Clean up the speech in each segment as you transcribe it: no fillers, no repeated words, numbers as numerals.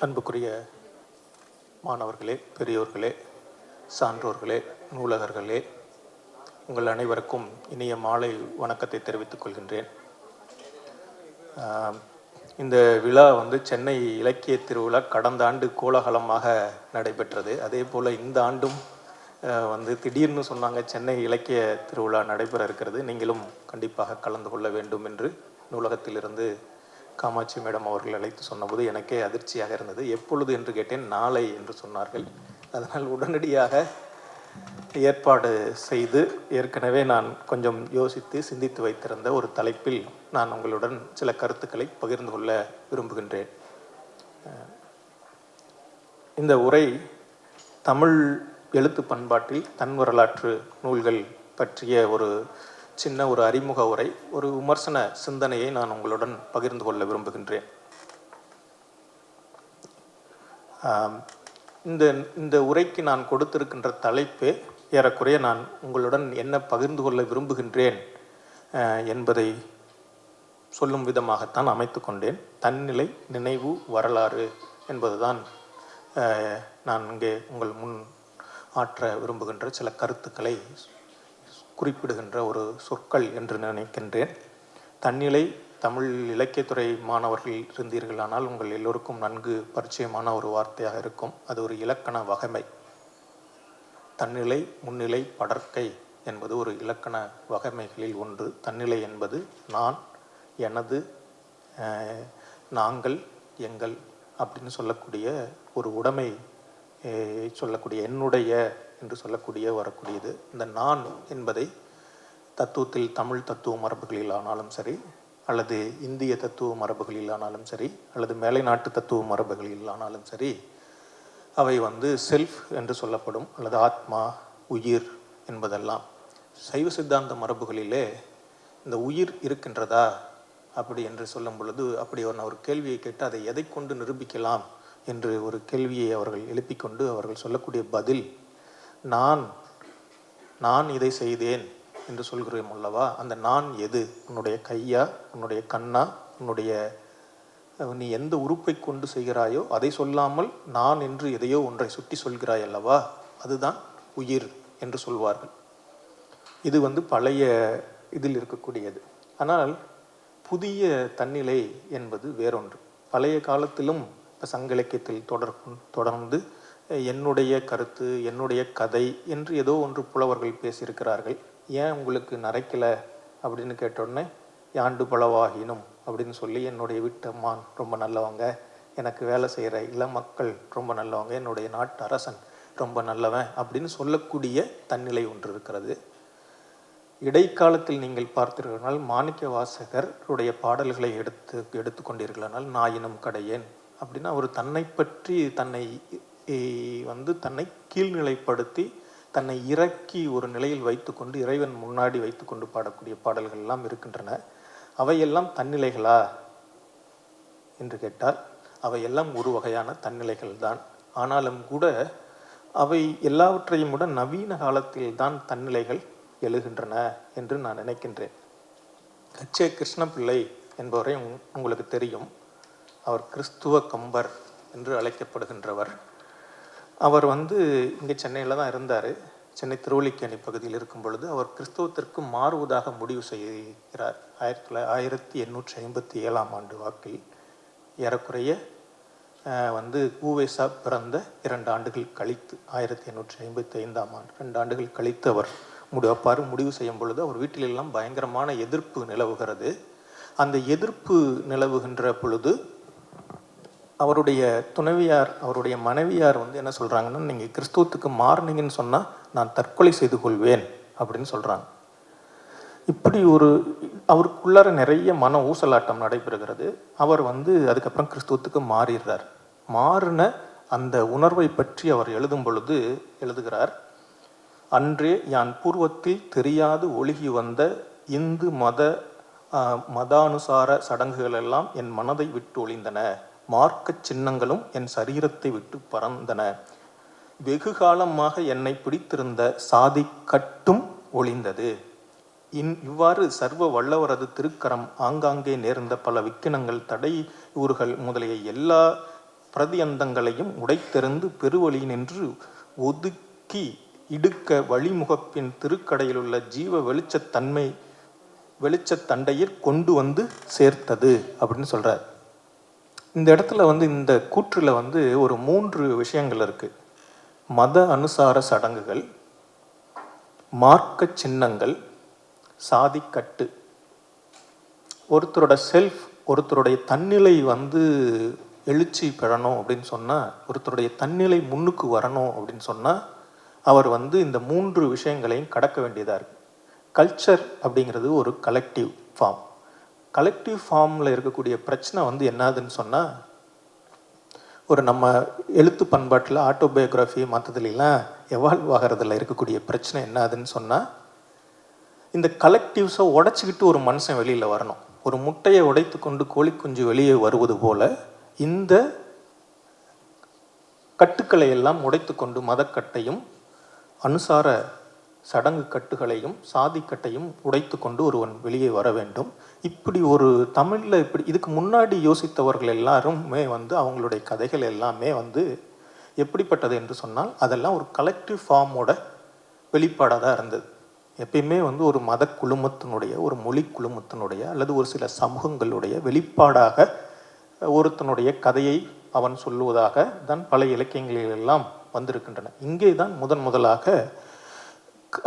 அன்புக்குரிய மாணவர்களே, பெரியோர்களே, சான்றோர்களே, நூலகர்களே, உங்கள் அனைவருக்கும் இனிய மாலை வணக்கத்தை தெரிவித்துக் கொள்கின்றேன். இந்த விழா சென்னை இலக்கிய திருவிழா கடந்த ஆண்டு கோலாகலமாக நடைபெற்றது. அதே போல் இந்த ஆண்டும் திடீர்னு சொன்னாங்க சென்னை இலக்கிய திருவிழா நடைபெற இருக்கிறது, நீங்களும் கண்டிப்பாக கலந்து கொள்ள வேண்டும் என்று நூலகத்திலிருந்து காமாட்சி மேடம் அவர்கள் அழைத்து சொன்னபோது எனக்கே அதிர்ச்சியாக இருந்தது. எப்பொழுது என்று கேட்டேன். நாளை என்று சொன்னார்கள். அதனால் உடனடியாக ஏற்பாடு செய்து ஏற்கனவே நான் கொஞ்சம் யோசித்து சிந்தித்து வைத்திருந்த ஒரு தலைப்பில் நான் உங்களுடன் சில கருத்துக்களை பகிர்ந்து கொள்ள விரும்புகின்றேன். இந்த உரை தமிழ் எழுத்து பண்பாட்டில் தன் வரலாற்று நூல்கள் பற்றிய ஒரு சின்ன ஒரு அறிமுக உரை, ஒரு விமர்சன சிந்தனையை நான் உங்களுடன் பகிர்ந்து கொள்ள விரும்புகின்றேன். இந்த உரைக்கு நான் கொடுத்திருக்கின்ற தலைப்பே ஏறக்குறைய நான் உங்களுடன் என்ன பகிர்ந்து கொள்ள விரும்புகின்றேன் என்பதை சொல்லும் விதமாகத்தான் அமைத்து கொண்டேன். தன்னிலை, நினைவு, வரலாறு என்பதுதான் நான் இங்கே உங்கள் முன் ஆற்ற விரும்புகின்ற சில கருத்துக்களை குறிப்பிடுகின்ற ஒரு சொற்கள் என்று நினைக்கின்றேன். தன்னிலை, தமிழ் இலக்கியத்துறை மாணவர்கள் இருந்தீர்களானால் உங்கள் எல்லோருக்கும் நன்கு பரிச்சயமான ஒரு வார்த்தையாக இருக்கும். அது ஒரு இலக்கண வகைமை. தன்னிலை, முன்னிலை, படர்க்கை என்பது ஒரு இலக்கண வகைமைகளில் ஒன்று. தன்னிலை என்பது நான், எனது, நாங்கள், எங்கள் அப்படின்னு சொல்லக்கூடிய ஒரு உடைமை சொல்லக்கூடிய, என்னுடைய என்று சொல்லக்கூடிய வரக்கூடியது. இந்த நான் என்பதை தத்துவத்தில் தமிழ் தத்துவ மரபுகளில் ஆனாலும் சரி, அல்லது இந்திய தத்துவ மரபுகளில் ஆனாலும் சரி, அல்லது மேலை நாட்டு தத்துவ மரபுகளில் ஆனாலும் சரி, அவை செல்ஃப் என்று சொல்லப்படும், அல்லது ஆத்மா, உயிர் என்பதெல்லாம். சைவ சித்தாந்த மரபுகளிலே இந்த உயிர் இருக்கின்றதா அப்படி என்று சொல்லும் பொழுது, அப்படி ஒரு கேள்வியை கேட்டு அதை எதை கொண்டு நிரூபிக்கலாம் என்று ஒரு கேள்வியை அவர்கள் எழுப்பிக்கொண்டு அவர்கள் சொல்லக்கூடிய பதில், நான் இதை செய்தேன் என்று சொல்கிறோம் அல்லவா, அந்த நான் எது? உன்னுடைய கையா, உன்னுடைய கண்ணா, நீ எந்த உறுப்பை கொண்டு செய்கிறாயோ அதை சொல்லாமல் நான் என்று எதையோ ஒன்றை சுட்டி சொல்கிறாய் அல்லவா, அதுதான் உயிர் என்று சொல்வார்கள். இது பழைய இதில் இருக்கக்கூடியது. ஆனால் புதிய தன்னிலை என்பது வேறொன்று. பழைய காலத்திலும் இப்போ சங்க இலக்கியத்தில் தொடர்ந்து என்னுடைய கருத்து, என்னுடைய கதை என்று ஏதோ ஒன்று புலவர்கள் பேசியிருக்கிறார்கள். ஏன் உங்களுக்கு நரைக்கலை அப்படின்னு கேட்டோடனே, யாண்டு பலவாகினும் அப்படின்னு சொல்லி, என்னுடைய வீட்டம்மான் ரொம்ப நல்லவங்க, எனக்கு வேலை செய்கிற இளமக்கள் ரொம்ப நல்லவங்க, என்னுடைய நாட்டு அரசன் ரொம்ப நல்லவன் அப்படின்னு சொல்லக்கூடிய தன்னிலை ஒன்று இருக்கிறது. இடைக்காலத்தில் நீங்கள் பார்த்தீர்களானால் மாணிக்க வாசகருடைய பாடல்களை எடுத்துக்கொண்டீர்களானால், நாயினும் கடையேன் அப்படின்னா அவர் தன்னை பற்றி தன்னை கீழ்நிலைப்படுத்தி தன்னை இறக்கி ஒரு நிலையில் வைத்துக்கொண்டு இறைவன் முன்னாடி வைத்துக்கொண்டு பாடக்கூடிய பாடல்கள் எல்லாம் இருக்கின்றன. அவையெல்லாம் தன்னிலைகளா என்று கேட்டால் அவையெல்லாம் ஒரு வகையான தன்னிலைகள் தான். ஆனாலும் கூட அவை எல்லாவற்றையும் விட நவீன காலத்தில் தான் தன்னிலைகள் எழுகின்றன என்று நான் நினைக்கின்றேன். கச்சே கிருஷ்ணபிள்ளை என்பவரை உங்களுக்கு தெரியும். அவர் கிறிஸ்துவ கம்பர் என்று அழைக்கப்படுகின்றவர். அவர் இங்கே சென்னையில் தான் இருந்தார். சென்னை திருவல்லிக்கேணி பகுதியில் இருக்கும் பொழுது அவர் கிறிஸ்தவத்திற்கு மாறுவதாக முடிவு செய்கிறார். 1857 ஆண்டு வாக்கில் ஏறக்குறைய ஊவேசா பிறந்த 2 ஆண்டுகள் கழித்து, 1855 ஆண்டு 2 ஆண்டுகள் கழித்து அவர் முடிவு செய்யும் பொழுது அவர் வீட்டிலெல்லாம் பயங்கரமான எதிர்ப்பு நிலவுகிறது. அந்த எதிர்ப்பு நிலவுகின்ற பொழுது அவருடைய துணைவியார், அவருடைய மனைவியார் என்ன சொல்கிறாங்கன்னா, நீங்கள் கிறிஸ்துவத்துக்கு மாறினீங்கன்னு சொன்னால் நான் தற்கொலை செய்து கொள்வேன் அப்படின்னு சொல்கிறாங்க. இப்படி அவருக்குள்ளார நிறைய மன ஊசலாட்டம் நடைபெறுகிறது. அவர் அதுக்கப்புறம் கிறிஸ்துவத்துக்கு மாறிடுறார். மாறின அந்த உணர்வை பற்றி அவர் எழுதும் பொழுது எழுதுகிறார், அன்றே யான் பூர்வத்தில் தெரியாது ஒழுகி வந்த இந்து மதானுசார சடங்குகளெல்லாம் என் மனதை விட்டு ஒளிந்தன, மார்க்க சின்னங்களும் என் சரீரத்தை விட்டு பறந்தன, வெகு காலமாக என்னை பிடித்திருந்த சாதி கட்டும் ஒளிந்தது. இவ்வாறு சர்வ வல்லவரது திருக்கரம் ஆங்காங்கே நேர்ந்த பல விக்கினங்கள், தடை ஊர்கள் முதலிய எல்லா பிரதியந்தங்களையும் உடைத்தெறிந்து பெருவழி நின்று ஒதுக்கி இடுக்க வழிமுகப்பின் திருக்கடையிலுள்ள ஜீவ வெளிச்சத்தண்டையில் கொண்டு வந்து சேர்த்தது அப்படின்னு சொல்றார். இந்த இடத்துல வந்து இந்த கூற்றுல வந்து ஒரு 3 விஷயங்கள் இருக்கு. மத அனுசார சடங்குகள், மார்க்க சின்னங்கள், சாதிக்கட்டு. ஒருத்தரோட செல்ஃப், ஒருத்தருடைய தன்னிலை வந்து எழுச்சி பெறணும் அப்படின்னு சொன்னால், ஒருத்தருடைய தன்னிலை முன்னுக்கு வரணும் அப்படின்னு சொன்னால், அவர் வந்து இந்த 3 விஷயங்களையும் கடக்க வேண்டியதாக இருக்குது. கல்ச்சர் அப்படிங்கிறது ஒரு கலெக்டிவ் ஃபார்ம். கலெக்டிவ் ஃபார்மில் இருக்கக்கூடிய பிரச்சனை வந்து என்னதுன்னு சொன்னால், ஒரு நம்ம எழுத்து பண்பாட்டில் ஆட்டோபயோகிராஃபி மற்றதுலாம் எவால்வ் ஆகிறதுல இருக்கக்கூடிய பிரச்சனை என்னதுன்னு சொன்னால், இந்த கலெக்டிவ்ஸை உடைச்சிக்கிட்டு ஒரு மனுஷன் வெளியில் வரணும். ஒரு முட்டையை உடைத்து கொண்டு கோழி குஞ்சு வெளியே வருவது போல இந்த கட்டுக்களை எல்லாம் உடைத்து கொண்டு மதக்கட்டையும் அனுசார சடங்கு கட்டுகளையும் சாதிக்கட்டையும் உடைத்து கொண்டு ஒருவன் வெளியே வர வேண்டும். இப்படி ஒரு தமிழில் இப்படி இதுக்கு முன்னாடி யோசித்தவர்கள் எல்லாருமே வந்து அவங்களுடைய கதைகள் எல்லாமே வந்து எப்படிப்பட்டது என்று சொன்னால், அதெல்லாம் ஒரு கலெக்டிவ் ஃபார்மோட வெளிப்பாடாக தான் இருந்தது. எப்பயுமே வந்து ஒரு மத குழுமத்தினுடைய, ஒரு மொழி குழுமத்தினுடைய அல்லது ஒரு சில சமூகங்களுடைய வெளிப்பாடாக ஒருத்தனுடைய கதையை அவன் சொல்லுவதாக தான் பல இலக்கியங்களிலெல்லாம் வந்திருக்கின்றன. இங்கே தான் முதலாக,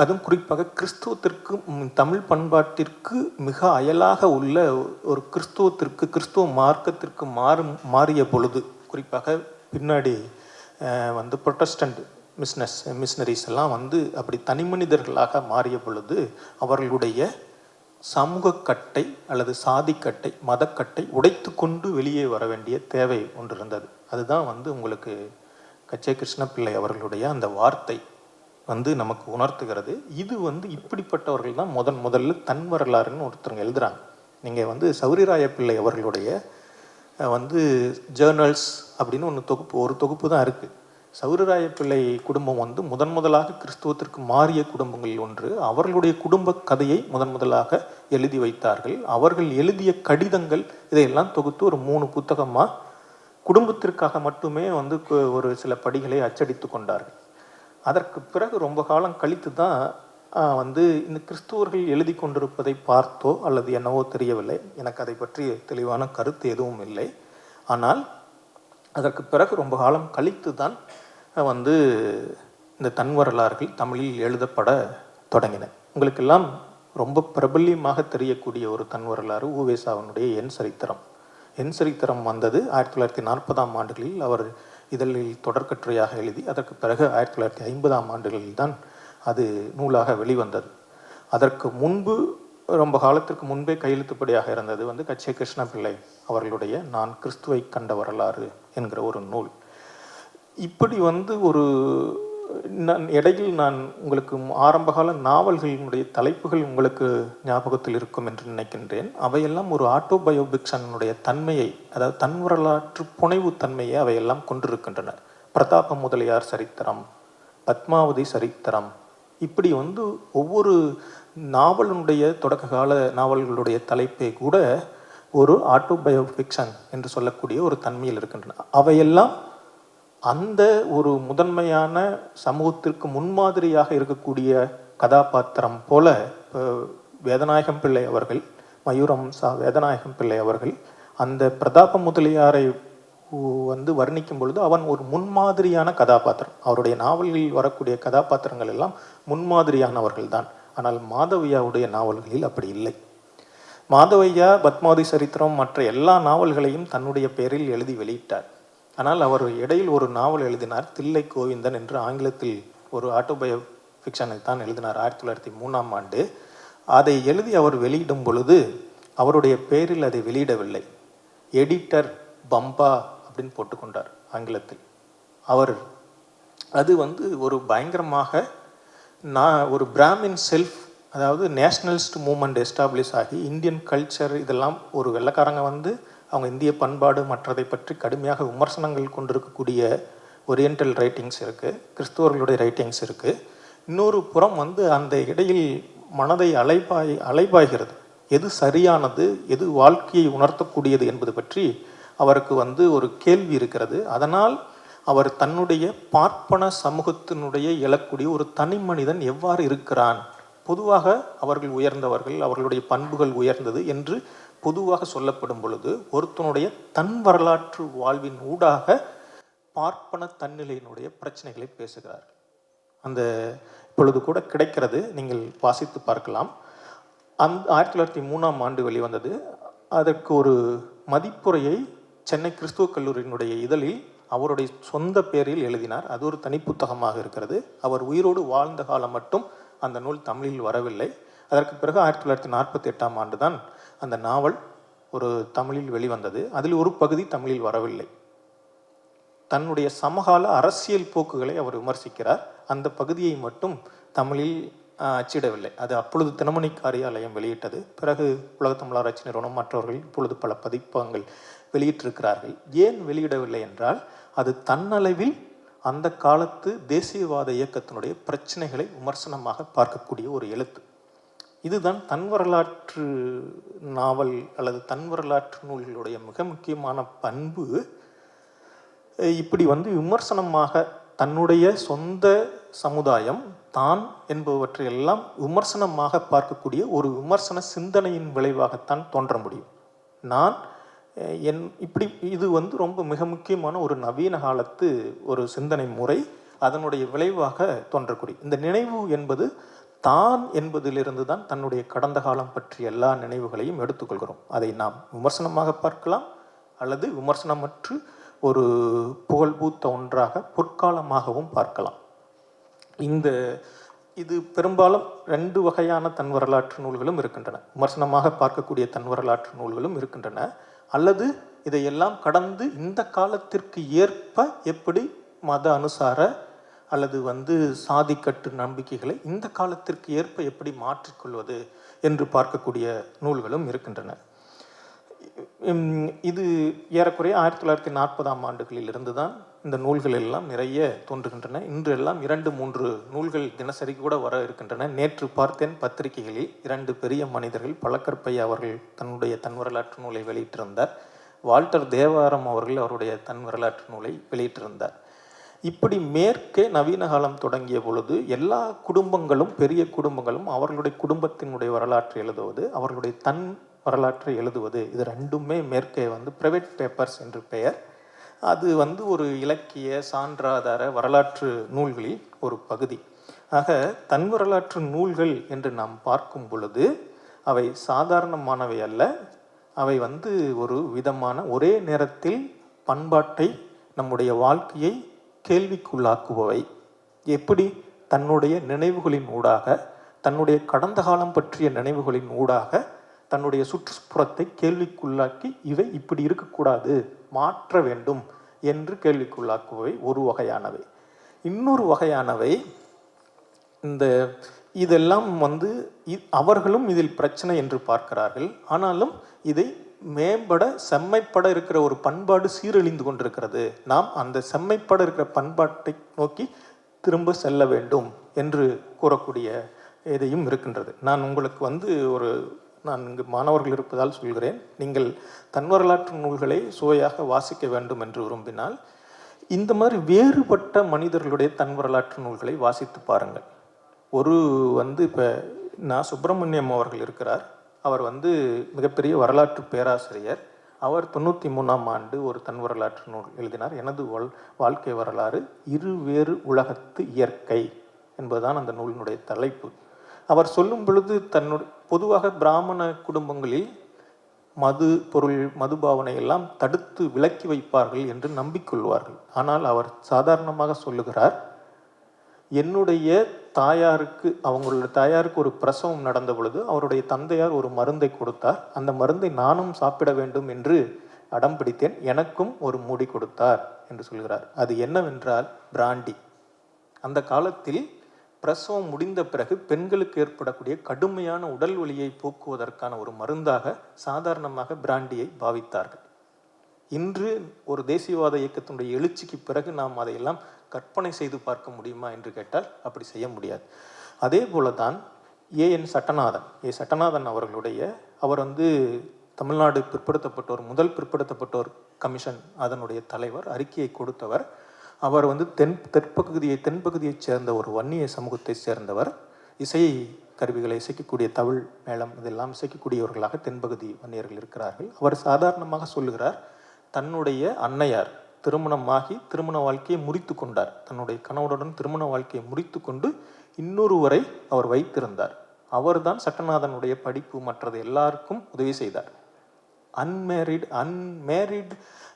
அதுவும் குறிப்பாக கிறிஸ்துவத்திற்கு, தமிழ் பண்பாட்டிற்கு மிக அயலாக உள்ள ஒரு கிறிஸ்துவ மார்க்கத்திற்கு மாறிய பொழுது, குறிப்பாக பின்னாடி வந்து புரொட்டஸ்டன்ட் மிஷனரிஸ் எல்லாம் வந்து அப்படி தனி மனிதர்களாக மாறிய பொழுது அவர்களுடைய சமூக கட்டை அல்லது சாதிக்கட்டை, மதக்கட்டை உடைத்து கொண்டு வெளியே வர வேண்டிய தேவை ஒன்று இருந்தது. அதுதான் வந்து உங்களுக்கு கச்சே கிருஷ்ணப்பிள்ளை அவர்களுடைய அந்த வார்த்தை வந்து நமக்கு உணர்த்துகிறது. இது வந்து இப்படிப்பட்டவர்கள் தான் முதல்ல தன் வரலாறுன்னு ஒருத்தருங்க எழுதுகிறாங்க. நீங்கள் வந்து சௌரிராய பிள்ளை அவர்களுடைய வந்து ஜேர்னல்ஸ் அப்படின்னு ஒரு தொகுப்பு தான் இருக்குது. சௌரிராய பிள்ளை குடும்பம் வந்து முதலாக கிறிஸ்துவத்திற்கு மாறிய குடும்பங்களில் ஒன்று. அவர்களுடைய குடும்ப கதையை முதலாக எழுதி வைத்தார்கள். அவர்கள் எழுதிய கடிதங்கள் இதையெல்லாம் தொகுத்து ஒரு 3 புத்தகமாக குடும்பத்திற்காக மட்டுமே வந்து ஒரு சில படிகளை அச்சடித்து கொண்டார்கள். அதற்கு பிறகு ரொம்ப காலம் கழித்து தான் வந்து இந்த கிறிஸ்துவர்கள் எழுதி கொண்டிருப்பதை பார்த்தோ அல்லது என்னவோ தெரியவில்லை, எனக்கு அதை பற்றி தெளிவான கருத்து எதுவும் இல்லை. ஆனால் அதற்கு பிறகு ரொம்ப காலம் கழித்து தான் வந்து இந்த தன் வரலாறுகள் தமிழில் எழுதப்பட தொடங்கின. உங்களுக்கெல்லாம் ரொம்ப பிரபல்யமாக தெரியக்கூடிய ஒரு தன் வரலாறு உவேசாவினுடைய என் சரித்திரம் வந்தது 1940ஆம் ஆண்டுகளில். அவர் இதழில் தொடர்கட்டுரையாக எழுதி அதற்கு பிறகு 1950ஆம் ஆண்டுகளில் தான் அது நூலாக வெளிவந்தது. அதற்கு முன்பு, ரொம்ப காலத்திற்கு முன்பே கையெழுத்துப்படியாக இருந்தது வந்து கச்சே கிருஷ்ணப்பிள்ளை அவர்களுடைய நான் கிறிஸ்துவை கண்ட வரலாறு என்கிற ஒரு நூல். இப்படி வந்து இடையில் நான் உங்களுக்கு ஆரம்பகால நாவல்களினுடைய தலைப்புகள் உங்களுக்கு ஞாபகத்தில் இருக்கும் என்று நினைக்கின்றேன். அவையெல்லாம் ஒரு ஆட்டோபயோபிக்ஷனுடைய தன்மையை, அதாவது தன் வரலாற்று புனைவு தன்மையை அவையெல்லாம் கொண்டிருக்கின்றன. பிரதாப முதலியார் சரித்திரம், பத்மாவதி சரித்திரம், இப்படி வந்து ஒவ்வொரு நாவலுடைய தொடக்க கால நாவல்களுடைய தலைப்பை கூட ஒரு ஆட்டோபயோபிக்ஷன் என்று சொல்லக்கூடிய ஒரு தன்மையில் இருக்கின்றன. அவையெல்லாம் அந்த ஒரு முதன்மையான சமூகத்திற்கு முன்மாதிரியாக இருக்கக்கூடிய கதாபாத்திரம் போல வேதநாயகம் பிள்ளை அவர்கள், மயூரம் வேதநாயகம் பிள்ளை அவர்கள் அந்த பிரதாப முதலியாரை வந்து வர்ணிக்கும் பொழுது அவன் ஒரு முன்மாதிரியான கதாபாத்திரம். அவருடைய நாவல்களில் வரக்கூடிய கதாபாத்திரங்கள் எல்லாம் முன்மாதிரியானவர்கள் தான். ஆனால் மாதவியாவுடைய நாவல்களில் அப்படி இல்லை. மாதவையா பத்மாவதி சரித்திரம் மற்ற எல்லா நாவல்களையும் தன்னுடைய பெயரில் எழுதி வெளியிட்டார். ஆனால் அவர் இடையில் ஒரு நாவல் எழுதினார், தில்லை கோவிந்தன் என்று. ஆங்கிலத்தில் ஒரு ஆட்டோபயோபிக்ஷனை தான் எழுதினார் 1903ஆம் ஆண்டு. அதை எழுதி அவர் வெளியிடும் பொழுது அவருடைய பெயரில் அதை வெளியிடவில்லை, எடிட்டர் பம்பா அப்படின்னு போட்டுக்கொண்டார் ஆங்கிலத்தில். அவர் அது வந்து ஒரு பயங்கரமாக ஒரு பிராமின் செல்ஃப், அதாவது நேஷ்னலிஸ்ட் மூமெண்ட் எஸ்டாப்ளிஷ் ஆகி இந்தியன் கல்ச்சர் இதெல்லாம் ஒரு வெள்ளைக்காரங்க வந்து அவங்க இந்திய பண்பாடு மற்றதை பற்றி கடுமையாக விமர்சனங்கள் கொண்டிருக்கக்கூடிய ஓரியண்டல் ரைட்டிங்ஸ் இருக்குது, கிறிஸ்துவர்களுடைய ரைட்டிங்ஸ் இருக்குது. இன்னொரு புறம் வந்து அந்த இடையில் மனதை அலைபாய்கிறது. எது சரியானது, எது வாழ்க்கையை உணர்த்தக்கூடியது என்பது பற்றி அவருக்கு வந்து ஒரு கேள்வி இருக்கிறது. அதனால் அவர் தன்னுடைய பார்ப்பன சமூகத்தினுடைய எழக்கூடிய ஒரு தனி மனிதன் எவ்வாறு இருக்கிறான், பொதுவாக அவர்கள் உயர்ந்தவர்கள், அவர்களுடைய பண்புகள் உயர்ந்தது என்று பொதுவாக சொல்லப்படும் பொழுது ஒருத்தனுடைய தன் வரலாற்று வாழ்வின் ஊடாக பார்ப்பன தன்னிலையினுடைய பிரச்சனைகளை பேசுகிறார். அந்த இப்பொழுது கூட கிடைக்கிறது, நீங்கள் வாசித்து பார்க்கலாம். 1903ஆம் ஆண்டு வெளிவந்தது. அதற்கு ஒரு மதிப்புரையை சென்னை கிறிஸ்துவ கல்லூரியினுடைய இதழில் அவருடைய சொந்த பேரில் எழுதினார். அது ஒரு தனி புத்தகமாக இருக்கிறது. அவர் உயிரோடு வாழ்ந்த காலம் மட்டும் அந்த நூல் தமிழில் வரவில்லை. அதற்கு பிறகு 1948ஆம் ஆண்டு தான் அந்த நாவல் ஒரு தமிழில் வெளிவந்தது. அதில் ஒரு பகுதி தமிழில் வரவில்லை. தன்னுடைய சமகால அரசியல் போக்குகளை அவர் விமர்சிக்கிறார். அந்த பகுதியை மட்டும் தமிழில் அச்சிடவில்லை. அது அப்பொழுது தினமணி காரியாலயம் வெளியிட்டது. பிறகு உலகத்தமிழ் ஆராய்ச்சி நிறுவனம் மற்றவர்கள் இப்பொழுது பல பதிப்பகங்கள் வெளியிட்டிருக்கிறார்கள். ஏன் வெளியிடவில்லை என்றால், அது தன்னளவில் அந்த காலத்து தேசியவாத இயக்கத்தினுடைய பிரச்சனைகளை விமர்சனமாக பார்க்கக்கூடிய ஒரு எழுத்து. இதுதான் தன் வரலாற்று நாவல் அல்லது தன் வரலாற்று நூல்களுடைய மிக முக்கியமான பண்பு. இப்படி வந்து விமர்சனமாக தன்னுடைய சொந்த சமுதாயம் தான் என்பவற்றையெல்லாம் விமர்சனமாக பார்க்கக்கூடிய ஒரு விமர்சன சிந்தனையின் விளைவாகத்தான் தோன்ற முடியும். இது வந்து ரொம்ப மிக முக்கியமான ஒரு நவீன காலத்து ஒரு சிந்தனை முறை. அதனுடைய விளைவாக தோன்றக்கூடிய இந்த நினைவு என்பது தான் என்பதிலிருந்து தான் தன்னுடைய கடந்த காலம் பற்றிய எல்லா நினைவுகளையும் எடுத்துக்கொள்கிறோம். அதை நாம் விமர்சனமாக பார்க்கலாம் அல்லது விமர்சனமற்று ஒரு புகழ்பூத்த ஒன்றாக பொற்காலமாகவும் பார்க்கலாம். இது பெரும்பாலும் 2 வகையான தன் வரலாற்று நூல்களும் இருக்கின்றன. விமர்சனமாக பார்க்கக்கூடிய தன் வரலாற்று நூல்களும் இருக்கின்றன. அல்லது இதையெல்லாம் கடந்து இந்த காலத்திற்கு ஏற்ப எப்படி மத அனுசார அல்லது வந்து சாதிக்கட்டு நம்பிக்கைகளை இந்த காலத்திற்கு ஏற்ப எப்படி மாற்றிக்கொள்வது என்று பார்க்கக்கூடிய நூல்களும் இருக்கின்றன. இது ஏறக்குறைய 1940ஆம் ஆண்டுகளில் இருந்து தான் இந்த நூல்கள் எல்லாம் நிறைய தோன்றுகின்றன. இன்று எல்லாம் 2-3 நூல்கள் தினசரி கூட வர இருக்கின்றன. நேற்று பார்த்தேன் பத்திரிகைகளில் 2 பெரிய மனிதர்கள், பழக்கற்பையா அவர்கள் தன்னுடைய தன் வரலாற்று நூலை வெளியிட்டிருந்தார். வால்டர் தேவாரம் அவர்கள் அவருடைய தன் வரலாற்று நூலை வெளியிட்டிருந்தார். இப்படி மேற்கே நவீன காலம் தொடங்கிய பொழுது எல்லா குடும்பங்களும், பெரிய குடும்பங்களும் அவர்களுடைய குடும்பத்தினுடைய வரலாற்றை எழுதுவது, அவர்களுடைய தன் வரலாற்றை எழுதுவது, இது 2மே மேற்கே வந்து பிரைவேட் பேப்பர்ஸ் என்று பெயர். அது வந்து ஒரு இலக்கிய சான்றாதார வரலாற்று நூல்களில் ஒரு பகுதி. ஆக தன் வரலாற்று நூல்கள் என்று நாம் பார்க்கும் பொழுது அவை சாதாரணமானவை அல்ல. அவை வந்து ஒரு விதமான ஒரே நேரத்தில் பண்பாட்டை, நம்முடைய வாழ்க்கையை கேள்விக்குள்ளாக்குபவை. எப்படி? தன்னுடைய நினைவுகளின் ஊடாக, தன்னுடைய கடந்த காலம் பற்றிய நினைவுகளின் ஊடாக தன்னுடைய சுற்றுப்புறத்தை கேள்விக்குள்ளாக்கி இவை இப்படி இருக்கக்கூடாது, மாற்ற வேண்டும் என்று கேள்விக்குள்ளாக்குபவை ஒரு வகையானவை. இன்னொரு வகையானவை இதெல்லாம் வந்து அவர்களும் இதில் பிரச்சனை என்று பார்க்கிறார்கள். ஆனாலும் இதை மேம்பட, செம்மைப்பட இருக்கிற ஒரு பண்பாடு சீரழிந்து கொண்டிருக்கிறது, நாம் அந்த செம்மைப்பட இருக்கிற பண்பாட்டை நோக்கி திரும்ப செல்ல வேண்டும் என்று கூறக்கூடிய இதையும் இருக்கின்றது. நான் உங்களுக்கு வந்து நான் இங்கு மாணவர்கள் இருப்பதால் சொல்கிறேன். நீங்கள் தன் வரலாற்று நூல்களை சுவையாக வாசிக்க வேண்டும் என்று விரும்பினால் இந்த மாதிரி வேறுபட்ட மனிதர்களுடைய தன் வரலாற்று நூல்களை வாசித்து பாருங்கள். இப்போ நான் சுப்பிரமணியம் அவர்கள் இருக்கிறார். அவர் வந்து மிகப்பெரிய வரலாற்று பேராசிரியர். அவர் 93ஆம் ஆண்டு ஒரு தன் வரலாற்று நூல் எழுதினார். எனது வாழ்க்கை வரலாறு, இருவேறு உலகத்து இயற்கை என்பதுதான் அந்த நூலினுடைய தலைப்பு. அவர் சொல்லும் பொழுது பொதுவாக பிராமண குடும்பங்களில் மதுபாவனை எல்லாம் தடுத்து விலக்கி வைப்பார்கள் என்று நம்பிக்கொள்வார்கள். ஆனால் அவர் சாதாரணமாக சொல்லுகிறார், என்னுடைய அவங்களுடைய தாயாருக்கு ஒரு பிரசவம் நடந்த பொழுது அவருடைய தந்தையார் ஒரு மருந்தை கொடுத்தார். அந்த மருந்தை நானும் சாப்பிட வேண்டும் என்று அடம் பிடித்தேன். எனக்கும் ஒரு மூடி கொடுத்தார் என்று சொல்கிறார். அது என்னவென்றால் பிராண்டி. அந்த காலத்தில் பிரசவம் முடிந்த பிறகு பெண்களுக்கு ஏற்படக்கூடிய கடுமையான உடல் வலியை போக்குவதற்கான ஒரு மருந்தாக சாதாரணமாக பிராண்டியை பாவித்தார்கள். இன்று ஒரு தேசியவாத இயக்கத்தினுடைய எழுச்சிக்கு பிறகு நாம் அதையெல்லாம் கற்பனை செய்து பார்க்க முடியுமா என்று கேட்டால் அப்படி செய்ய முடியாது. அதே போல தான் ஏஎன் சட்டநாதன் அவர்களுடைய, அவர் வந்து தமிழ்நாடு முதல் பிற்படுத்தப்பட்டோர் கமிஷன் அதனுடைய தலைவர், அறிக்கையை கொடுத்தவர். அவர் வந்து தென்பகுதியைச் சேர்ந்த ஒரு வன்னிய சமூகத்தை சேர்ந்தவர். இசை கருவிகளை இசைக்கக்கூடிய தவில், மேளம் இதெல்லாம் இசைக்கக்கூடியவர்களாக தென்பகுதி வன்னியர்கள் இருக்கிறார்கள். அவர் சாதாரணமாக சொல்லுகிறார், தன்னுடைய அன்னையார் திருமணமாகி திருமண வாழ்க்கையை முறித்து கொண்டார். தன்னுடைய கணவனுடன் திருமண வாழ்க்கையை முறித்து கொண்டு இன்னொருவரை அவர் வைத்திருந்தார். அவர்தான் சட்டநாதனுடைய படிப்பு மற்றது எல்லாருக்கும் உதவி செய்தார். அன்மேரிட்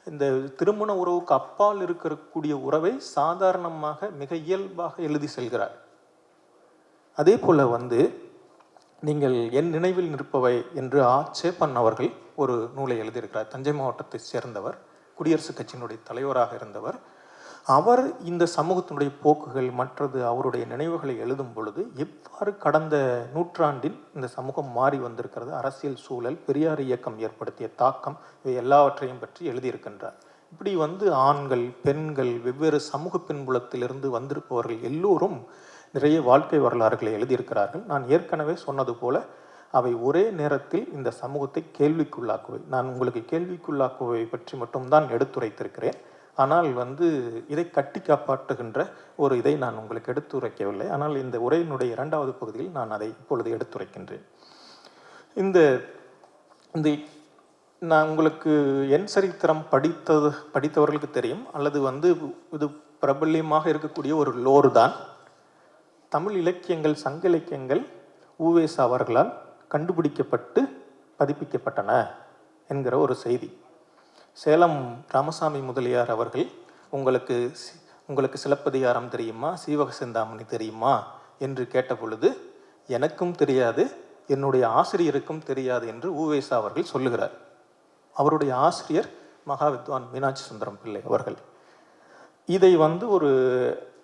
இந்த திருமண உறவுக்கு அப்பால் இருக்கக்கூடிய உறவை சாதாரணமாக மிக இயல்பாக எழுதி செல்கிறார். அதே போல வந்து நீங்கள் என் நினைவில் நிற்பவை என்று சேப்பன் அவர்கள் ஒரு நூலை எழுதியிருக்கிறார். தஞ்சை மாவட்டத்தை சேர்ந்தவர், குடியரசுக் கட்சியினுடைய தலைவராக இருந்தவர். அவர் இந்த சமூகத்தினுடைய போக்குகள் மற்றது அவருடைய நினைவுகளை எழுதும் பொழுது எவ்வாறு கடந்த நூற்றாண்டில் இந்த சமூகம் மாறி வந்திருக்கிறது, அரசியல் சூழல், பெரியார் இயக்கம் ஏற்படுத்திய தாக்கம், இவை எல்லாவற்றையும் பற்றி எழுதியிருக்கின்றார். இப்படி வந்து ஆண்கள், பெண்கள், வெவ்வேறு சமூக பின்புலத்திலிருந்து வந்திருப்பவர்கள் எல்லோரும் நிறைய வாழ்க்கை வரலாறுகளை எழுதியிருக்கிறார்கள். நான் ஏற்கனவே சொன்னது போல அவை ஒரே நேரத்தில் இந்த சமூகத்தை கேள்விக்குள்ளாக்குவை. நான் உங்களுக்கு கேள்விக்குள்ளாக்குவை பற்றி மட்டும்தான் எடுத்துரைத்திருக்கிறேன். ஆனால் வந்து இதை கட்டி காப்பாற்றுகின்ற ஒரு இதை நான் உங்களுக்கு எடுத்துரைக்கவில்லை. ஆனால் இந்த உரையினுடைய 2வது பகுதியில் நான் அதை இப்பொழுது எடுத்துரைக்கின்றேன். இந்த நான் உங்களுக்கு என் சரித்திரம் படித்தவர்களுக்கு தெரியும், அல்லது வந்து இது பிரபல்யமாக இருக்கக்கூடிய ஒரு லோர் தான். தமிழ் இலக்கியங்கள், சங்க இலக்கியங்கள் உவேசா அவர்களால் கண்டுபிடிக்கப்பட்டு பதிப்பிக்கப்பட்டன என்கிற ஒரு செய்தி. சேலம் ராமசாமி முதலியார் அவர்கள் உங்களுக்கு சிலப்பதிகாரம் தெரியுமா, சீவக சிந்தாமணி தெரியுமா என்று கேட்ட பொழுது எனக்கும் தெரியாது, என்னுடைய ஆசிரியருக்கும் தெரியாது என்று உவேசா அவர்கள் சொல்லுகிறார். அவருடைய ஆசிரியர் மகாவித்வான் மீனாட்சி சுந்தரம் பிள்ளை அவர்கள். இதை வந்து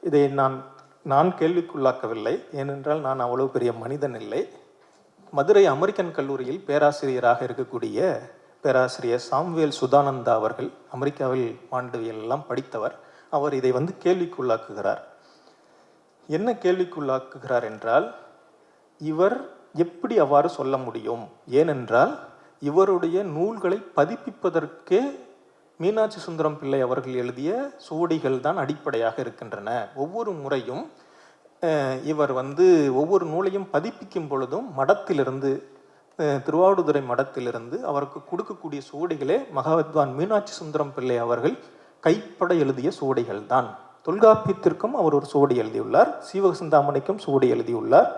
இதை நான் கேள்விக்குள்ளாக்கவில்லை, ஏனென்றால் நான் அவ்வளவு பெரிய மனிதன் இல்லை. மதுரை அமெரிக்கன் கல்லூரியில் பேராசிரியராக இருக்கக்கூடிய பேராசிரியர் சாம்வேல் சுதானந்தா அவர்கள் அமெரிக்காவில் மாண்டவியல் எல்லாம் படித்தவர். அவர் இதை வந்து கேள்விக்குள்ளாக்குகிறார். என்ன கேள்விக்குள்ளாக்குகிறார் என்றால், இவர் எப்படி அவ்வாறு சொல்ல முடியும்? ஏனென்றால் இவருடைய நூல்களை பதிப்பிப்பதற்கே மீனாட்சி சுந்தரம் பிள்ளை அவர்கள் எழுதிய சுவடிகள் தான் அடிப்படையாக இருக்கின்றன. ஒவ்வொரு முறையும் இவர் வந்து ஒவ்வொரு நூலையும் பதிப்பிக்கும் பொழுதும் மடத்திலிருந்து, திருவாவடுதுறை மடத்திலிருந்து அவருக்கு கொடுக்கக்கூடிய சுவடிகளே மகாவித்வான் மீனாட்சி சுந்தரம் பிள்ளை அவர்கள் கைப்பட எழுதிய சுவடிகள் தான். தொல்காப்பியத்திற்கும் அவர் ஒரு சுவடி எழுதியுள்ளார், சீவக சிந்தாமணிக்கும் சுவடி எழுதியுள்ளார்,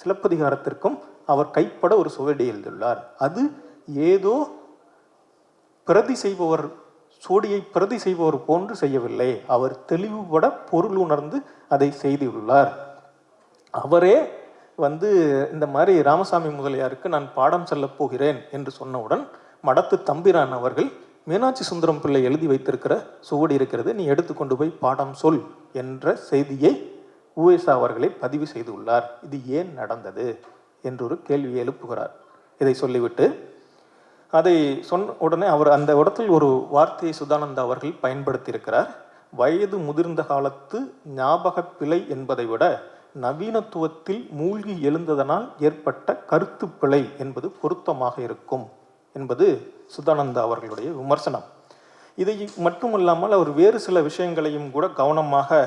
சிலப்பதிகாரத்திற்கும் அவர் கைப்பட ஒரு சுவடி எழுதியுள்ளார். அது ஏதோ சுவடியை பிரதி செய்பவர் போன்று செய்யவில்லை. அவர் தெளிவுபட பொருள் உணர்ந்து அதை செய்துள்ளார். அவரே வந்து இந்த மாதிரி ராமசாமி முதலியாருக்கு நான் பாடம் சொல்லப் போகிறேன் என்று சொன்னவுடன் மடத்து தம்பிரான் அவர்கள், மீனாட்சி சுந்தரம் பிள்ளை எழுதி வைத்திருக்கிற சுவடி இருக்கிறது, நீ எடுத்துக்கொண்டு போய் பாடம் சொல் என்ற செய்தியை உவேசா அவர்களை பதிவு செய்துள்ளார். இது ஏன் நடந்தது என்றொரு கேள்வியை எழுப்புகிறார். இதை சொல்லிவிட்டு அதை சொன்ன உடனே அவர் அந்த இடத்தில் ஒரு வார்த்தையை சுதானந்தா அவர்கள் பயன்படுத்தியிருக்கிறார். வயது முதிர்ந்த காலத்து ஞாபக பிழை என்பதை விட நவீனத்துவத்தில் மூழ்கி எழுந்ததனால் ஏற்பட்ட கருத்து பிழை என்பது பொருத்தமாக இருக்கும் என்பது சுதானந்தா அவர்களுடைய விமர்சனம். இதை மட்டுமல்லாமல் அவர் வேறு சில விஷயங்களையும் கூட கவனமாக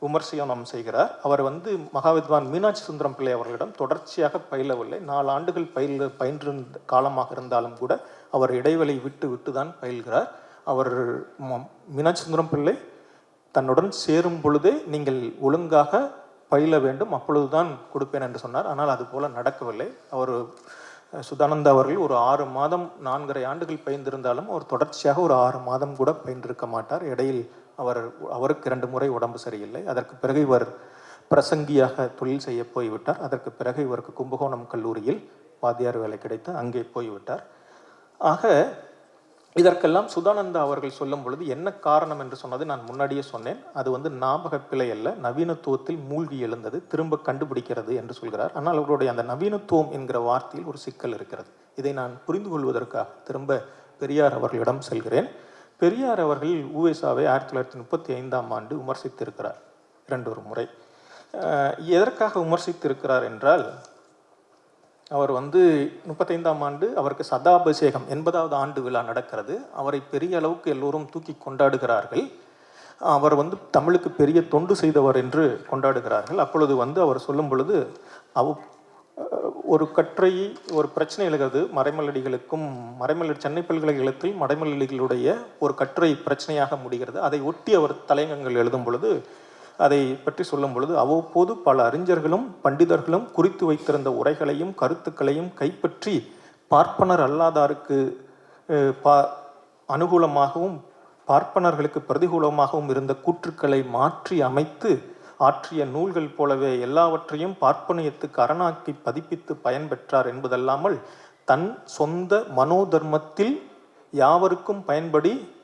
விமர்சனம் செய்கிறார். அவர் வந்து மகாவித்வான் மீனாட்சி சுந்தரம் பிள்ளை அவர்களிடம் தொடர்ச்சியாக பயிலவில்லை. 4 ஆண்டுகள் பயின்றிருந்த காலமாக இருந்தாலும் கூட அவர் இடைவெளி விட்டு தான் பயில்கிறார். அவர் மீனாட்சி சுந்தரம் பிள்ளை தன்னுடன் சேரும் பொழுதே நீங்கள் ஒழுங்காக பயில வேண்டும், அப்பொழுதுதான் கொடுப்பேன் என்று சொன்னார். ஆனால் அது போல நடக்கவில்லை. அவர் சுதானந்தா அவர்கள் ஒரு 6 மாதம் 4.5 ஆண்டுகள் பயின்றிருந்தாலும் அவர் தொடர்ச்சியாக ஒரு 6 மாதம் கூட பயின்றிருக்க மாட்டார். இடையில் அவருக்கு 2 முறை உடம்பு சரியில்லை. அதற்கு பிறகு இவர் பிரசங்கியாக தொழில் செய்ய போய்விட்டார். அதற்கு பிறகு இவருக்கு கும்பகோணம் கல்லூரியில் வாத்தியார் வேலை கிடைத்து அங்கே போய்விட்டார். ஆக இதற்கெல்லாம் சுதானந்தா அவர்கள் சொல்லும் பொழுது என்ன காரணம் என்று சொன்னது நான் முன்னாடியே சொன்னேன். அது வந்து ஞாபக பிழை அல்ல, நவீனத்துவத்தில் மூழ்கி எழுந்தது, திரும்ப கண்டுபிடிக்கிறது என்று சொல்கிறார். ஆனால் அவருடைய அந்த நவீனத்துவம் என்கிற வார்த்தையில் ஒரு சிக்கல் இருக்கிறது. இதை நான் புரிந்து கொள்வதற்காக திரும்ப பெரியார் அவர்களிடம் செல்கிறேன். பெரியார் அவர்கள் உவேசாவை 1935ஆம் ஆண்டு அவர் வந்து 35ஆம் ஆண்டு அவருக்கு சதாபிஷேகம் 80வது ஆண்டு விழா நடக்கிறது. அவரை பெரிய அளவுக்கு எல்லோரும் தூக்கி கொண்டாடுகிறார்கள். அவர் வந்து தமிழுக்கு பெரிய தொண்டு செய்தவர் என்று கொண்டாடுகிறார்கள். அப்பொழுது வந்து அவர் சொல்லும் பொழுது ஒரு கட்டுரை ஒரு பிரச்சனை எழுகிறது மறைமலடிகளுக்கும் சென்னை பல்கலைக்கழகத்தில் மறைமலடிகளுடைய ஒரு கட்டுரை பிரச்சனையாக முடிகிறது. அதை ஒட்டி அவர் தலையங்கங்கள் எழுதும் பொழுது அதை பற்றி சொல்லும் பொழுது அவ்வப்போது பல அறிஞர்களும் பண்டிதர்களும் குறித்து வைத்திருந்த உரைகளையும் கருத்துக்களையும் கைப்பற்றி பார்ப்பனர் அல்லாதாருக்கு அனுகூலமாகவும் பார்ப்பனர்களுக்கு பிரதிகூலமாகவும் இருந்த கூற்றுக்களை மாற்றி அமைத்து ஆற்றிய நூல்கள் போலவே எல்லாவற்றையும் பார்ப்பனியத்துக்கு அரணாக்கி பதிப்பித்து பயன்பெற்றார் என்பதல்லாமல் தன் சொந்த மனோதர்மத்தில் யாவருக்கும்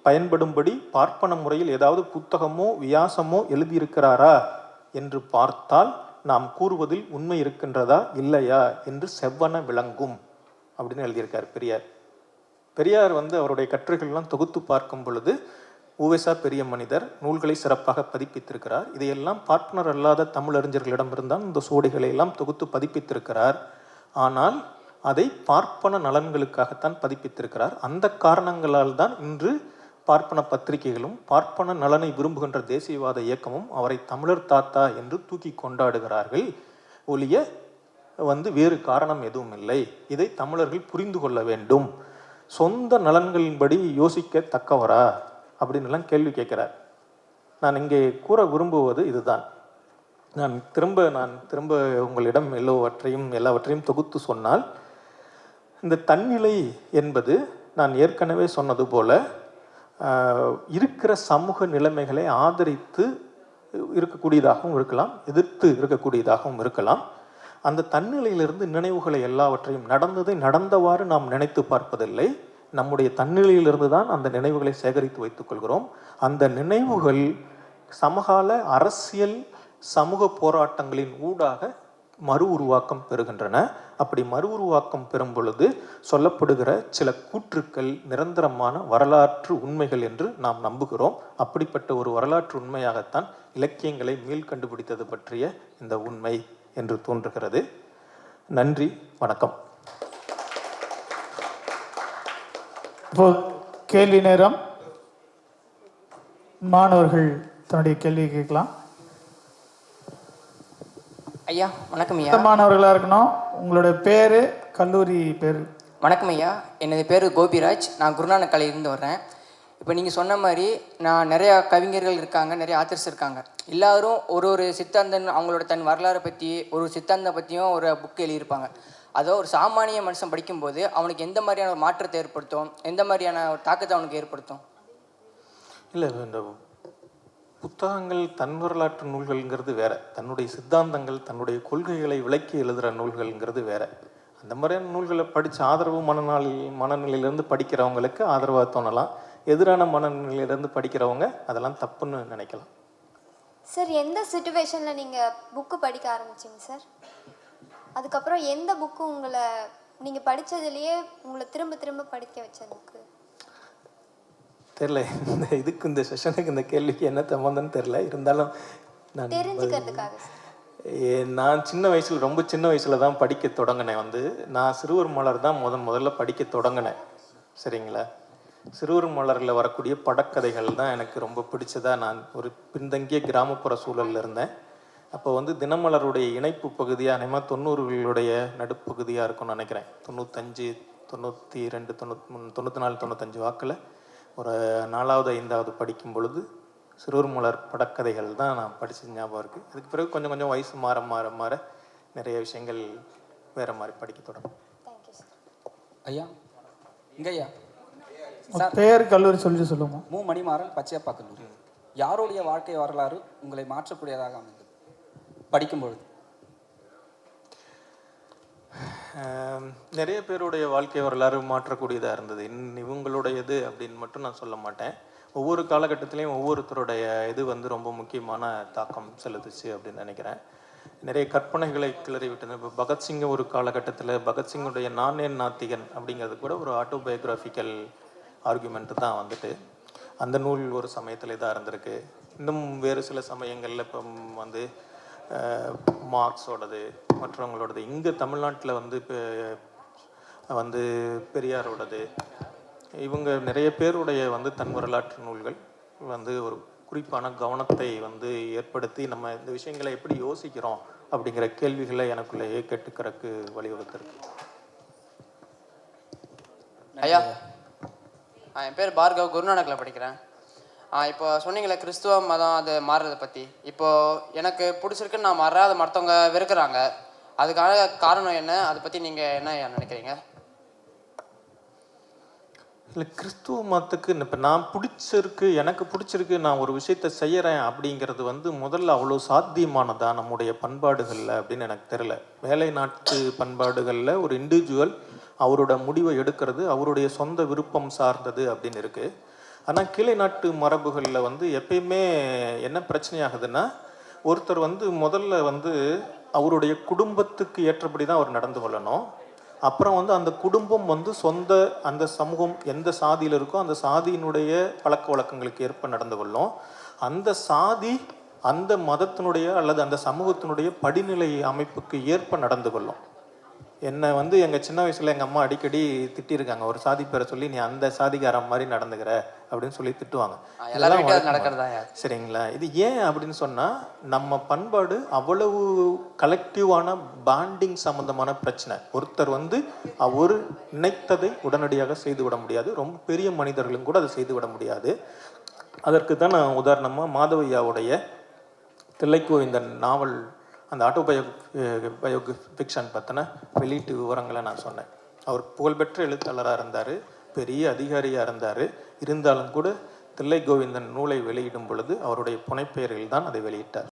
பயன்படும்படி பார்ப்பன முறையில் ஏதாவது புத்தகமோ வியாசமோ எழுதியிருக்கிறாரா என்று பார்த்தால் நாம் கூறுவதில் உண்மை இருக்கின்றதா இல்லையா என்று செவ்வன விளங்கும் அப்படின்னு எழுதியிருக்கார் பெரியார். பெரியார் வந்து அவருடைய கட்டுரைகள்லாம் தொகுத்து பார்க்கும் பொழுது உவேசா பெரிய மனிதர் நூல்களை சிறப்பாக பதிப்பித்திருக்கிறார். இதையெல்லாம் பார்ப்பனர் அல்லாத தமிழறிஞர்களிடமிருந்தான் இந்த சோடிகளை எல்லாம் தொகுத்து பதிப்பித்திருக்கிறார். ஆனால் அதை பார்ப்பன நலன்களுக்காகத்தான் பதிப்பித்திருக்கிறார். அந்த காரணங்களால் தான் இன்று பார்ப்பன பத்திரிகைகளும் பார்ப்பன நலனை விரும்புகின்ற தேசியவாத இயக்கமும் அவரை தமிழர் தாத்தா என்று தூக்கி கொண்டாடுகிறார்கள். ஒழிய வந்து வேறு காரணம் எதுவும் இல்லை. இதை தமிழர்கள் புரிந்து கொள்ள வேண்டும். சொந்த நலன்களின்படி யோசிக்க தக்கவரா அப்படின்னு எல்லாம் கேள்வி கேட்கிறார். நான் இங்கே கூற விரும்புவது இதுதான். நான் திரும்ப உங்களிடம் எல்லாவற்றையும் தொகுத்து சொன்னால், இந்த தன்னிலை என்பது நான் ஏற்கனவே சொன்னது போல இருக்கிற சமூக நிலைமைகளை ஆதரித்து இருக்கக்கூடியதாகவும் இருக்கலாம், எதிர்த்து இருக்கக்கூடியதாகவும் இருக்கலாம். அந்த தன்னிலையிலிருந்து நினைவுகளை எல்லாவற்றையும் நடந்தவாறு நாம் நினைத்து பார்ப்பதில்லை. நம்முடைய தன்னிலையிலிருந்து தான் அந்த நினைவுகளை சேகரித்து வைத்துக் கொள்கிறோம். அந்த நினைவுகள் சமகால அரசியல் சமூக போராட்டங்களின் ஊடாக மறு உருவாக்கம் பெறுகின்றன. அப்படி மறு உருவாக்கம் பெறும் பொழுது சொல்லப்படுகிற சில கூற்றுக்கள் நிரந்தரமான வரலாற்று உண்மைகள் என்று நாம் நம்புகிறோம். அப்படிப்பட்ட ஒரு வரலாற்று உண்மையாகத்தான் இலக்கியங்களை மீள் கண்டுபிடித்தது பற்றிய இந்த உண்மை என்று தோன்றுகிறது. நன்றி, வணக்கம். இப்போ கேள்வி நேரம். மாணவர்கள் தன்னுடைய கேள்வியை கேட்கலாம். ஐயா வணக்கம் ஐயா. மாணவர்களாக இருக்கணும். உங்களுடைய பேர், கல்லூரி பேர்? வணக்கம் ஐயா, எனது பேர் கோபிராஜ். நான் குருநானக் கலையிலிருந்து வர்றேன். இப்போ நீங்கள் சொன்ன மாதிரி நான் நிறையா கவிஞர்கள் இருக்காங்க, நிறைய ஆத்தர்ஸ் இருக்காங்க. எல்லோரும் ஒரு சித்தாந்தன் அவங்களோட தன் வரலாறை பற்றி ஒரு சித்தாந்தம் பற்றியும் ஒரு புக் எழுதியிருப்பாங்க. அதோ ஒரு சாமானிய மனுஷன் படிக்கும்போது அவனுக்கு எந்த மாதிரியான ஒரு மாற்றத்தை ஏற்படுத்தும், எந்த மாதிரியான ஒரு தாக்கத்தை அவனுக்கு ஏற்படுத்தும்? இல்லை, இந்த புத்தகங்கள் தன் வரலாற்று நூல்கள்ங்கிறது வேற, தன்னுடைய சித்தாந்தங்கள் தன்னுடைய கொள்கைகளை விளக்கி எழுதுகிற நூல்கள்ங்கிறது வேற. அந்த மாதிரியான நூல்களை படித்து ஆதரவு மனநிலையிலேருந்து படிக்கிறவங்களுக்கு ஆதரவாக தோணலாம். எதிரான மனநிலையிலேருந்து படிக்கிறவங்க அதெல்லாம் தப்புன்னு நினைக்கலாம். சார், எந்த சிச்சுவேஷனில் நீங்கள் புக்கு படிக்க ஆரம்பிச்சிங்க சார்? அதுக்கப்புறம் எந்த புக்கு நீங்கள் படித்ததுலேயே உங்களை திரும்ப திரும்ப படிக்க வச்ச புக்கு? தெரில, இந்த செஷனுக்கு இந்த கேள்விக்கு என்ன சம்மந்தம்னு தெரில. இருந்தாலும் நான் தெரிஞ்சுக்கிறதுக்காக நான் ரொம்ப சின்ன வயசில் தான் படிக்க தொடங்கினேன். நான் சிறுவர் மலர் தான் முதல்ல படிக்க தொடங்கினேன். சரிங்களா? சிறுவர் மலரில் வரக்கூடிய படக்கதைகள் தான் எனக்கு ரொம்ப பிடிச்சதாக. நான் ஒரு பின்தங்கிய கிராமப்புற சூழலில் இருந்தேன். அப்போ தினமலருடைய இணைப்பு பகுதியாக அநேகமாக 90களுடைய நடுப்பகுதியாக இருக்கும்னு நினைக்கிறேன். 95, 92, 94, 95 வாக்கில் ஒரு 4வது 5வது படிக்கும் பொழுது சிறுவர் மலர் படக்கதைகள் தான் நான் படித்த ஞாபகம் இருக்குது. அதுக்கு பிறகு கொஞ்சம் கொஞ்சம் வயசு மாற நிறைய விஷயங்கள் வேறு மாதிரி படிக்க தொடங்கும். ஐயா இங்க ஐயா பேர், கல்லூரி சொல்லி சொல்லுங்க. மு. மணிமாறன், பச்சையப்பா கல்லூரி. யாருடைய வாழ்க்கை வரலாறு உங்களை மாற்றக்கூடியதாக அமைந்தது படிக்கும்பொழுது? நிறைய பேருடைய வாழ்க்கை வரலாறு மாற்றக்கூடியதாக இருந்தது. இவங்களுடையது அப்படின்னு மட்டும் நான் சொல்ல மாட்டேன். ஒவ்வொரு காலகட்டத்திலையும் ஒவ்வொருத்தருடைய இது ரொம்ப முக்கியமான தாக்கம் செலுத்துச்சு அப்படின்னு நினைக்கிறேன். நிறைய கற்பனைகளை கிளறி விட்டது. இப்போ பகத்சிங் ஒரு காலகட்டத்தில் பகத்சிங்குடைய நான் ஏன் நாத்திகன் அப்படிங்கிறது கூட ஒரு ஆட்டோபயோகிராஃபிக்கல் ஆர்குமெண்ட்டு தான் அந்த நூல் ஒரு சமயத்தில் இதாக இருந்திருக்கு. இன்னும் வேறு சில சமயங்களில் இப்போ மார்க்ஸோடது மற்றவங்களோடது. இங்கே தமிழ்நாட்டில் வந்து இப்போ வந்து பெரியாரோடது, இவங்க நிறைய பேருடைய வந்து தன் வரலாற்று நூல்கள் வந்து ஒரு குறிப்பான கவனத்தை வந்து ஏற்படுத்தி நம்ம இந்த விஷயங்களை எப்படி யோசிக்கிறோம் அப்படிங்கிற கேள்விகளை எனக்குள்ளேயே கேட்டுக்கிறதுக்கு வழிவகுத்திருக்கு. ஐயா, என் பேர் பார்கவ், குருநானக்கில் படிக்கிறேன். இப்போ சொன்னீங்களே கிறிஸ்துவ மதம் அது மாறுறதை பற்றி. இப்போது எனக்கு பிடிச்சிருக்குன்னு நான் மாறுறேன், அதை மற்றவங்க வெறுக்கிறாங்க. அதுக்கான காரணம் என்ன? அதை பற்றி நீங்கள் என்ன நினைக்கிறீங்க? இல்லை, கிறிஸ்துவ மதத்துக்கு இப்போ நான் பிடிச்சிருக்கு, எனக்கு பிடிச்சிருக்கு, நான் ஒரு விஷயத்த செய்கிறேன் அப்படிங்கிறது வந்து முதல்ல அவ்வளோ சாத்தியமானதா நம்முடைய பண்பாடுகளில் அப்படின்னு எனக்கு தெரில. வேலை நாட்டு பண்பாடுகளில் ஒரு இண்டிவிஜுவல் அவரோட முடிவை எடுக்கிறது அவருடைய சொந்த விருப்பம் சார்ந்தது அப்படின்னு இருக்குது. ஆனால் கீழே நாட்டு மரபுகளில் வந்து எப்பயுமே என்ன பிரச்சனையாகுதுன்னா, ஒருத்தர் வந்து முதல்ல வந்து அவருடைய குடும்பத்துக்கு ஏற்றபடி தான் அவர் நடந்து கொள்ளணும். அப்புறம் வந்து அந்த குடும்பம் வந்து சொந்த அந்த சமூகம் எந்த சாதியில் இருக்கோ அந்த சாதியினுடைய பழக்க வழக்கங்களுக்கு ஏற்ப நடந்து கொள்ளும். அந்த சாதி அந்த மதத்தினுடைய அல்லது அந்த சமூகத்தினுடைய படிநிலை அமைப்புக்கு ஏற்ப நடந்து கொள்ளும். என்னை வந்து எங்கள் சின்ன வயசில் எங்கள் அம்மா அடிக்கடி திட்டிருக்காங்க, ஒரு சாதி பேரை சொல்லி நீ அந்த சாதிக்காரன் மாதிரி நடந்துக்கிற அப்படின்னு சொல்லி திட்டுவாங்க. சரிங்களா? இது ஏன் அப்படின்னு சொன்னால், நம்ம பண்பாடு அவ்வளவு கலெக்டிவான பாண்டிங் சம்மந்தமான பிரச்சனை. ஒருத்தர் வந்து அவர் நினைத்ததை உடனடியாக செய்துவிட முடியாது, ரொம்ப பெரிய மனிதர்களும் கூட அதை செய்துவிட முடியாது. அதற்கு தான் நான் உதாரணமாக மாதவையாவுடைய தில்லைக்கோவிந்தன் நாவல், அந்த பயோஃபிக்ஷன் பற்றின வெளியீட்டு விவரங்களை நான் சொன்னேன். அவர் புகழ்பெற்ற எழுத்தாளராக இருந்தார், பெரிய அதிகாரியாக இருந்தார். இருந்தாலும் கூட தில்லை கோவிந்தன் நூலை வெளியிடும் பொழுது அவருடைய புனைப்பெயரில் தான் அதை வெளியிட்டார்.